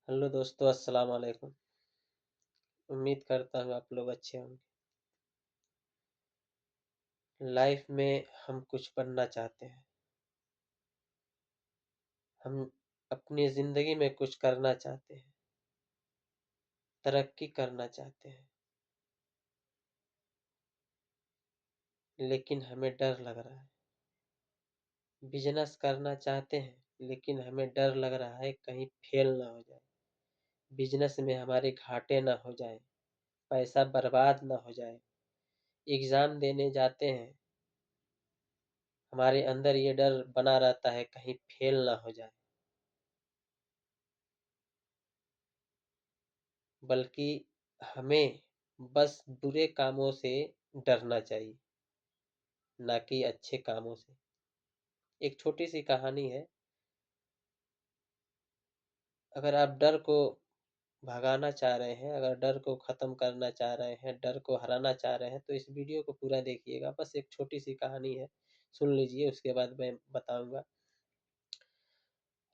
Hello दोस्तों, अस्सलाम वालेकुम। उम्मीद करता हूँ आप लोग अच्छे होंगे। लाइफ में हम कुछ बनना चाहते हैं। हम अपनी ज़िंदगी में कुछ करना चाहते हैं, तरक्की करना चाहते हैं, लेकिन हमें डर लग रहा है। बिज़नेस करना चाहते हैं, लेकिन हमें डर लग रहा है कहीं फेल ना हो जाए, बिज़नेस में हमारे घाटे ना हो जाए, पैसा बर्बाद ना हो जाए। एग्ज़ाम देने जाते हैं, हमारे अंदर ये डर बना रहता है कहीं फेल ना हो जाए। बल्कि हमें बस बुरे कामों से डरना चाहिए, ना कि अच्छे कामों से। एक छोटी सी कहानी है। अगर आप डर को भगाना चाह रहे हैं, अगर डर को ख़त्म करना चाह रहे हैं, डर को हराना चाह रहे हैं, तो इस वीडियो को पूरा देखिएगा। बस एक छोटी सी कहानी है, सुन लीजिए, उसके बाद मैं बताऊंगा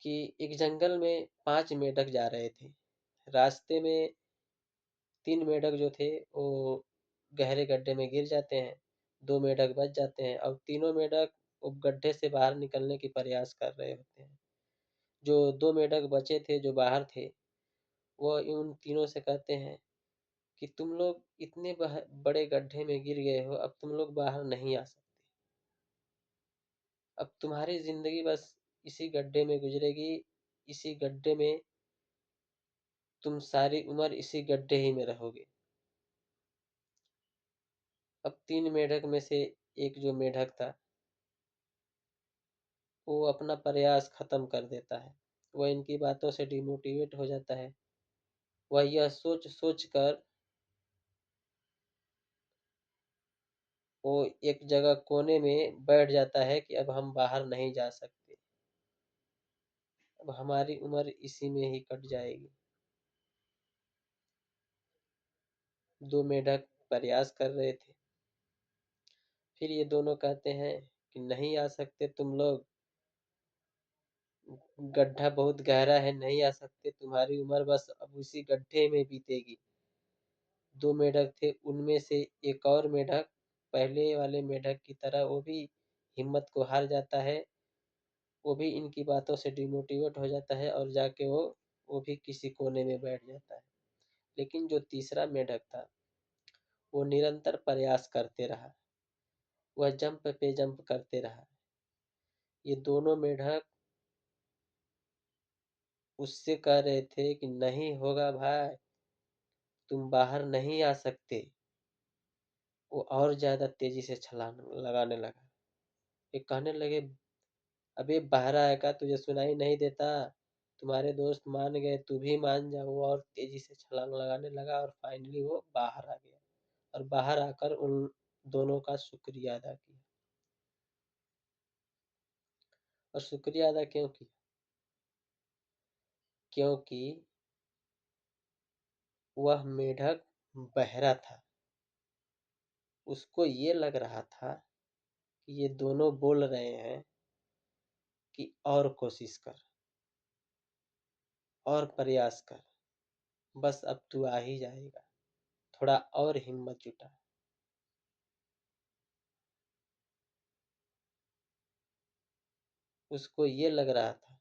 कि एक जंगल में 5 मेंढक जा रहे थे। रास्ते में 3 मेंढक जो थे वो गहरे गड्ढे में गिर जाते हैं, 2 मेंढक बच जाते हैं और तीनों मेंढक वो गड्ढे से बाहर निकलने की प्रयास कर रहे होते हैं। जो 2 मेंढक बचे थे, जो बाहर थे, वो उन तीनों से कहते हैं कि तुम लोग इतने बड़े गड्ढे में गिर गए हो, अब तुम लोग बाहर नहीं आ सकते। अब तुम्हारी जिंदगी बस इसी गड्ढे में गुजरेगी, इसी गड्ढे में तुम सारी उम्र इसी गड्ढे ही में रहोगे। अब 3 मेंढक में से एक जो मेंढक था, वो अपना प्रयास खत्म कर देता है। वह इनकी बातों से डिमोटिवेट हो जाता है। वह यह सोच सोच कर वो एक जगह कोने में बैठ जाता है कि अब हम बाहर नहीं जा सकते, अब हमारी उम्र इसी में ही कट जाएगी। 2 मेंढक प्रयास कर रहे थे। फिर ये दोनों कहते हैं कि नहीं आ सकते तुम लोग, गड्ढा बहुत गहरा है, नहीं आ सकते, तुम्हारी उम्र बस अब उसी गड्ढे में बीतेगी। 2 मेंढक थे, उनमें से एक और मेंढक पहले वाले मेंढक की तरह वो भी हिम्मत को हार जाता है। वो भी इनकी बातों से डिमोटिवेट हो जाता है और जाके वो भी किसी कोने में बैठ जाता है। लेकिन जो तीसरा मेंढक था, वो निरंतर प्रयास करते रहा, वह जंप पे जंप करते रहा। ये दोनों मेंढक उससे कह रहे थे कि नहीं होगा भाई, तुम बाहर नहीं आ सकते। वो और ज्यादा तेजी से छलांग लगाने लगा। ये कहने लगे, अबे बहरा है का, तुझे सुनाई नहीं देता? तुम्हारे दोस्त मान गए, तू भी मान जा। वो और तेजी से छलांग लगाने लगा और फाइनली वो बाहर आ गया और बाहर आकर उन दोनों का शुक्रिया अदा किया। और शुक्रिया अदा क्यों किया? क्योंकि वह मेढक बहरा था। उसको ये लग रहा था कि ये दोनों बोल रहे हैं कि और कोशिश कर, और प्रयास कर, बस अब तू आ ही जाएगा, थोड़ा और हिम्मत जुटा। उसको ये लग रहा था।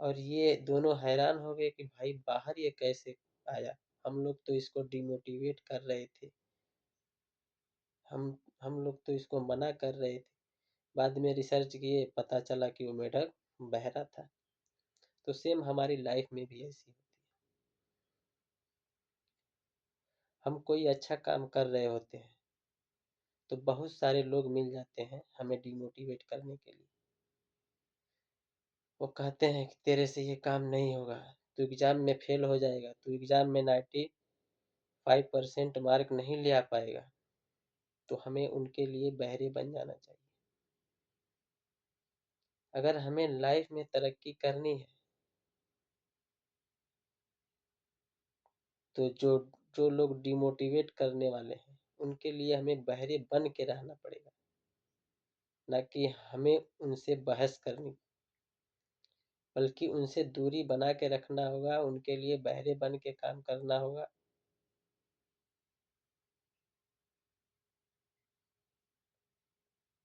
और ये दोनों हैरान हो गए कि भाई बाहर ये कैसे आया, हम लोग तो इसको डिमोटिवेट कर रहे थे, हम हम लोग तो इसको मना कर रहे थे। बाद में रिसर्च किए, पता चला कि वो मेढक बहरा था। तो सेम हमारी लाइफ में भी ऐसी होती है। हम कोई अच्छा काम कर रहे होते हैं तो बहुत सारे लोग मिल जाते हैं हमें डिमोटिवेट करने के लिए। वो कहते हैं कि तेरे से ये काम नहीं होगा, तू एग्जाम में फेल हो जाएगा, तू एग्जाम में 95% मार्क नहीं ले आ पाएगा। तो हमें उनके लिए बहरे बन जाना चाहिए। अगर हमें लाइफ में तरक्की करनी है तो जो जो लोग डिमोटिवेट करने वाले हैं उनके लिए हमें बहरे बन के रहना पड़ेगा, ना कि हमें उनसे बहस करनी। बल्कि उनसे दूरी बना के रखना होगा, उनके लिए बहरे बन के काम करना होगा।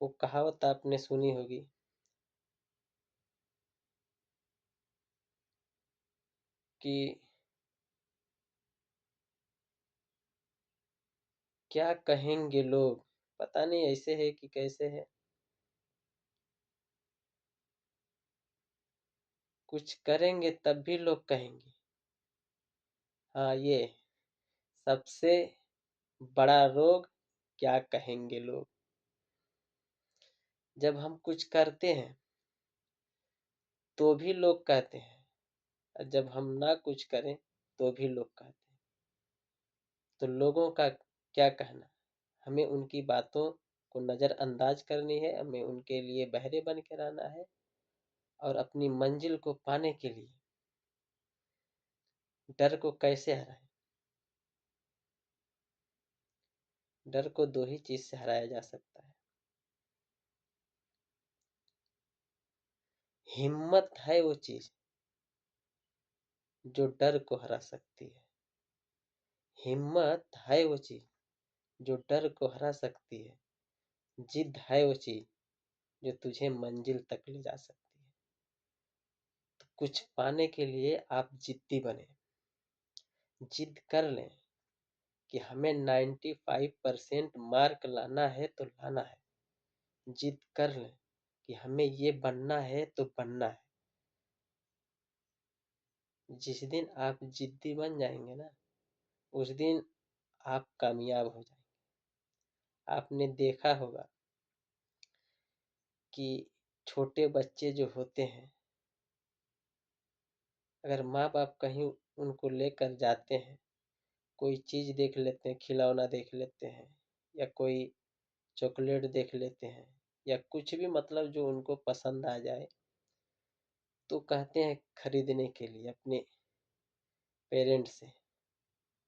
वो कहावत आपने सुनी होगी कि क्या कहेंगे लोग, पता नहीं ऐसे है कि कैसे है, कुछ करेंगे तब भी लोग कहेंगे। हाँ, ये सबसे बड़ा रोग, क्या कहेंगे लोग। जब हम कुछ करते हैं तो भी लोग कहते हैं, और जब हम ना कुछ करें तो भी लोग कहते हैं। तो लोगों का क्या कहना, हमें उनकी बातों को नज़रअंदाज करनी है, हमें उनके लिए बहरे बन के रहना है, और अपनी मंजिल को पाने के लिए डर को कैसे हराएं। डर को दो ही चीज से हराया जा सकता है। हिम्मत है वो चीज जो डर को हरा सकती है। हिम्मत है वो चीज जो डर को हरा सकती है। जिद है वो चीज जो तुझे मंजिल तक ले जा सकती है। तो कुछ पाने के लिए आप जिद्दी बने, जिद कर लें कि हमें 95% मार्क लाना है तो लाना है। जिद कर लें कि हमें ये बनना है तो बनना है। जिस दिन आप जिद्दी बन जाएंगे ना, उस दिन आप कामयाब हो जाएंगे। आपने देखा होगा कि छोटे बच्चे जो होते हैं, अगर माँ बाप कहीं उनको लेकर जाते हैं, कोई चीज़ देख लेते हैं, खिलौना देख लेते हैं, या कोई चॉकलेट देख लेते हैं, या कुछ भी मतलब जो उनको पसंद आ जाए, तो कहते हैं खरीदने के लिए अपने पेरेंट्स से,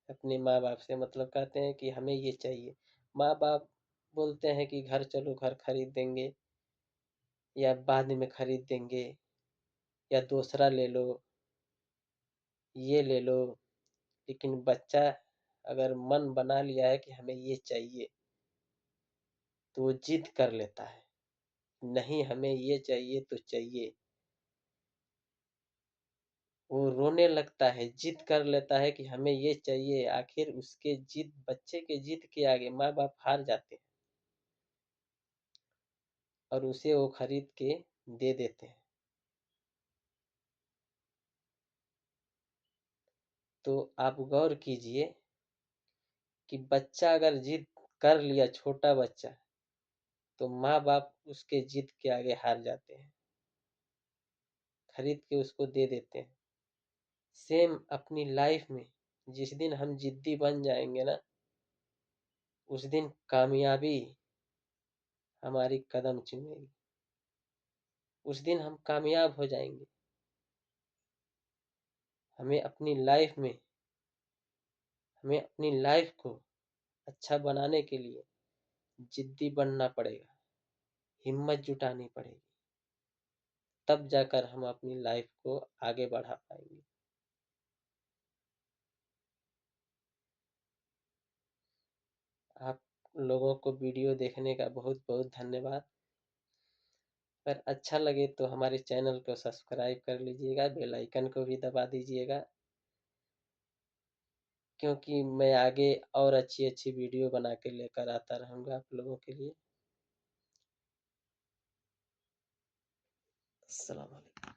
अपने माँ बाप से, मतलब कहते हैं कि हमें ये चाहिए। माँ बाप बोलते हैं कि घर चलो, घर खरीद देंगे, या बाद में खरीद देंगे, या दूसरा ले लो, ये ले लो। लेकिन बच्चा अगर मन बना लिया है कि हमें ये चाहिए, तो वो जिद कर लेता है, नहीं हमें ये चाहिए तो चाहिए। वो रोने लगता है, जिद कर लेता है कि हमें ये चाहिए। आखिर उसके जिद, बच्चे के जिद के आगे माँ बाप हार जाते हैं और उसे वो खरीद के दे देते हैं। तो आप गौर कीजिए कि बच्चा अगर जिद कर लिया, छोटा बच्चा, तो माँ बाप उसके जिद के आगे हार जाते हैं, खरीद के उसको दे देते हैं। सेम अपनी लाइफ में जिस दिन हम जिद्दी बन जाएंगे ना, उस दिन कामयाबी हमारी कदम चूमेगी, उस दिन हम कामयाब हो जाएंगे। हमें अपनी लाइफ में, हमें अपनी लाइफ को अच्छा बनाने के लिए जिद्दी बनना पड़ेगा, हिम्मत जुटानी पड़ेगी, तब जाकर हम अपनी लाइफ को आगे बढ़ा पाएंगे। आप लोगों को वीडियो देखने का बहुत बहुत धन्यवाद। अगर अच्छा लगे तो हमारे चैनल को सब्सक्राइब कर लीजिएगा, बेल आइकन को भी दबा दीजिएगा, क्योंकि मैं आगे और अच्छी अच्छी वीडियो बना के लेकर आता रहूँगा आप लोगों के लिए। अस्सलाम वालेकुम।